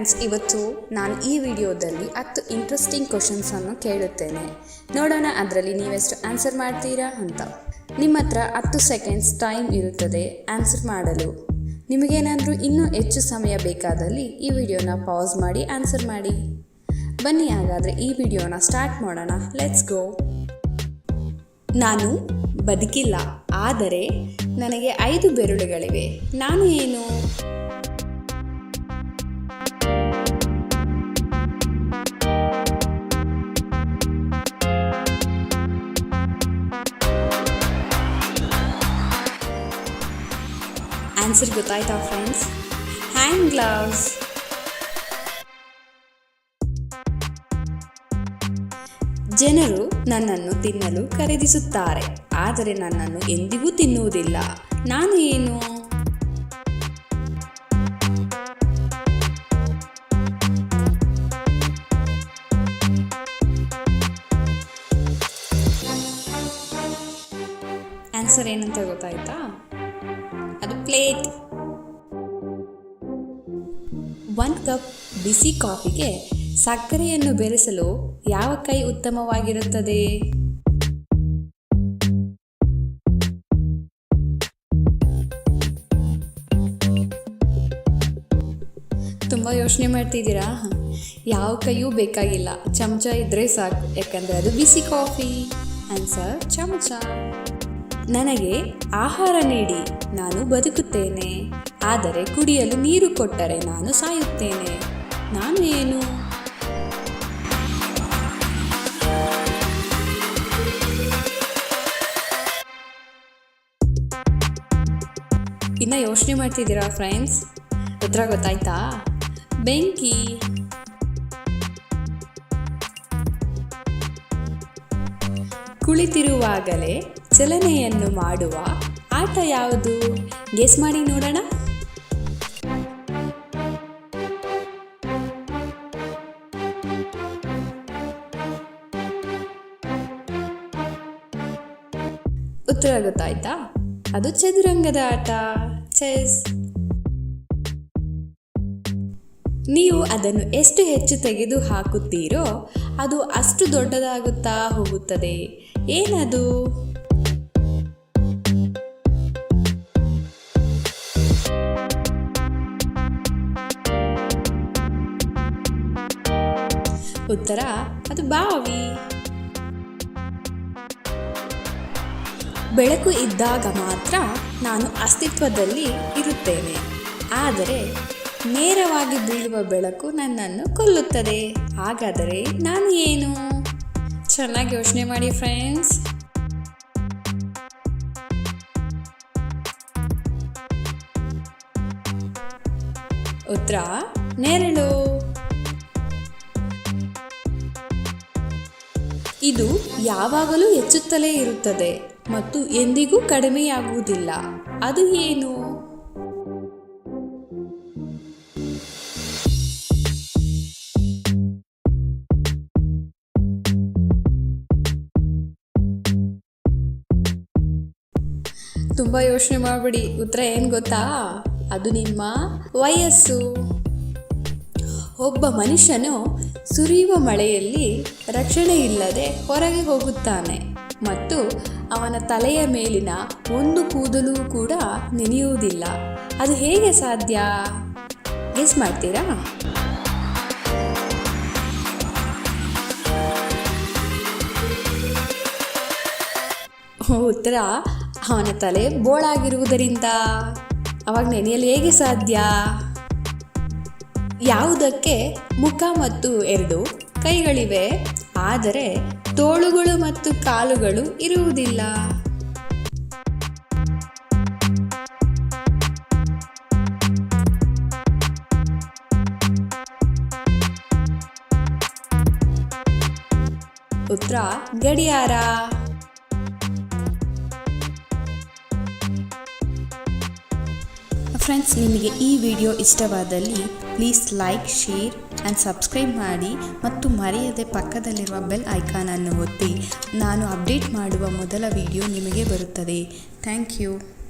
Friends, ಇವತ್ತು ನಾನು ಈ ವಿಡಿಯೋದಲ್ಲಿ 10 ಇಂಟ್ರೆಸ್ಟಿಂಗ್ ಕ್ವಶನ್ಸನ್ನು ಕೇಳುತ್ತೇನೆ. ನೋಡೋಣ ಅದರಲ್ಲಿ ನೀವೆಷ್ಟು ಆನ್ಸರ್ ಮಾಡ್ತೀರಾ ಅಂತ. ನಿಮ್ಮ ಹತ್ರ 10 ಸೆಕೆಂಡ್ಸ್ ಟೈಮ್ ಇರುತ್ತದೆ ಆನ್ಸರ್ ಮಾಡಲು. ನಿಮಗೇನಾದರೂ ಇನ್ನೂ ಹೆಚ್ಚು ಸಮಯ ಬೇಕಾದಲ್ಲಿ ಈ ವಿಡಿಯೋನ ಪಾಸ್ ಮಾಡಿ ಆನ್ಸರ್ ಮಾಡಿ. ಬನ್ನಿ ಹಾಗಾದರೆ ಈ ವಿಡಿಯೋನ ಸ್ಟಾರ್ಟ್ ಮಾಡೋಣ. Let's go. ನಾನು ಬದುಕಿಲ್ಲ, ಆದರೆ ನನಗೆ 5 ಬೆರಳುಗಳಿವೆ. ನಾನು ಏನು? ಆನ್ಸರ್ ಗೊತ್ತಾಯ್ತಾ ಫ್ರೆಂಡ್ಸ್? Hand gloves. ಜನರು ನನ್ನನ್ನು ತಿನ್ನಲು ಖರೀದಿಸುತ್ತಾರೆ, ಆದರೆ ನನ್ನನ್ನು ಎಂದಿಗೂ ತಿನ್ನುವುದಿಲ್ಲ. ನಾನು ಏನು? ಆನ್ಸರ್ ಏನಂತ ಗೊತ್ತಾಯ್ತಾ? ಅದು ಪ್ಲೇಟ್. 1 ಕಪ್ ಬಿಸಿ ಕಾಫಿಗೆ ಸಕ್ಕರೆಯನ್ನು ಬೆರೆಸಲು ಯಾವ ಕೈ ಉತ್ತಮವಾಗಿರುತ್ತದೆ? ತುಂಬ ಯೋಚನೆ ಮಾಡ್ತಿದ್ದೀರಾ? ಯಾವ ಕೈಯೂ ಬೇಕಾಗಿಲ್ಲ, ಚಮಚ ಇದ್ದರೆ ಸಾಕು, ಯಾಕಂದರೆ ಅದು ಬಿಸಿ ಕಾಫಿ. ಆನ್ಸರ್ ಚಮಚ. ನನಗೆ ಆಹಾರ ನೀಡಿ, ನಾನು ಬದುಕುತ್ತೇನೆ, ಆದರೆ ಕುಡಿಯಲು ನೀರು ಕೊಟ್ಟರೆ ನಾನು ಸಾಯುತ್ತೇನೆ. ನಾನು ಏನು? ಇನ್ನು ಯೋಚನೆ ಮಾಡ್ತಿದ್ದೀರಾ ಫ್ರೆಂಡ್ಸ್? ಉತ್ತರ ಗೊತ್ತಾಯ್ತಾ? ಬೆಂಕಿ. ಕುಳಿತಿರುವಾಗಲೇ ಚಲನೆಯನ್ನು ಮಾಡುವ ಆಟ ಯಾವುದು? ಗೆಸ್ ಮಾಡಿ ನೋಡೋಣ. ಉತ್ತರ ಗೊತ್ತಾಯ್ತಾ? ಅದು ಚದುರಂಗದ ಆಟ, ಚೆಸ್. ನೀವು ಅದನ್ನು ಎಷ್ಟು ಹೆಚ್ಚು ತೆಗೆದು ಹಾಕುತ್ತೀರೋ ಅದು ಅಷ್ಟು ದೊಡ್ಡದಾಗುತ್ತಾ ಹೋಗುತ್ತದೆ. ಏನದು? ಉತ್ತರ ಅದು ಬಾವಿ. ಬೆಳಕು ಇದ್ದಾಗ ಮಾತ್ರ ನಾನು ಅಸ್ತಿತ್ವದಲ್ಲಿ ಇರುತ್ತೇನೆ, ಆದರೆ ನೇರವಾಗಿ ಬೀಳುವ ಬೆಳಕು ನನ್ನನ್ನು ಕೊಲ್ಲುತ್ತದೆ. ಹಾಗಾದರೆ ನಾನು ಏನು? ಚೆನ್ನಾಗಿ ಯೋಚನೆ ಮಾಡಿ ಫ್ರೆಂಡ್ಸ್. ಉತ್ತರ ನೆರಳು. ಇದು ಯಾವಾಗಲೂ ಹೆಚ್ಚುತ್ತಲೇ ಇರುತ್ತದೆ ಮತ್ತು ಎಂದಿಗೂ ಕಡಿಮೆಯಾಗುವುದಿಲ್ಲ. ಅದು ಏನು? ತುಂಬ ಯೋಚನೆ ಮಾಡಬೇಡಿ, ಉತ್ತರ ಏನು ಗೊತ್ತಾ? ಅದು ನಿಮ್ಮ ವಯಸ್ಸು. ಒಬ್ಬ ಮನುಷ್ಯನು ಸುರಿಯುವ ಮಳೆಯಲ್ಲಿ ರಕ್ಷಣೆ ಇಲ್ಲದೆ ಹೊರಗೆ ಹೋಗುತ್ತಾನೆ ಮತ್ತು ಅವನ ತಲೆಯ ಮೇಲಿನ ಒಂದು ಕೂದಲು ಕೂಡ ನೆನೆಯುವುದಿಲ್ಲ. ಅದು ಹೇಗೆ ಸಾಧ್ಯ? ಗೆಸ್ ಮಾಡ್ತೀರಾ? ಉತ್ತರ ಅವನ ತಲೆ ಬೋಳಾಗಿರುವುದರಿಂದ. ಅವಾಗ ನೆನೆಯಲು ಹೇಗೆ ಸಾಧ್ಯ? ಯಾವುದಕ್ಕೆ ಮುಖ ಮತ್ತು 2 ಕೈಗಳಿವೆ, ಆದರೆ ತೋಳುಗಳು ಮತ್ತು ಕಾಲುಗಳು ಇರುವುದಿಲ್ಲ? ಉತ್ತರ ಗಡಿಯಾರ. ಫ್ರೆಂಡ್ಸ್, ನಿಮಗೆ ಈ ವಿಡಿಯೋ ಇಷ್ಟವಾದಲ್ಲಿ please like, share and subscribe ಮಾಡಿ ಮತ್ತು ಮರೆಯದೆ ಪಕ್ಕದಲ್ಲಿರುವ ಬೆಲ್ ಐಕಾನನ್ನು ಒತ್ತಿ. ನಾನು ಅಪ್ಡೇಟ್ ಮಾಡುವ ಮೊದಲ ವಿಡಿಯೋ ನಿಮಗೆ ಬರುತ್ತದೆ. Thank you.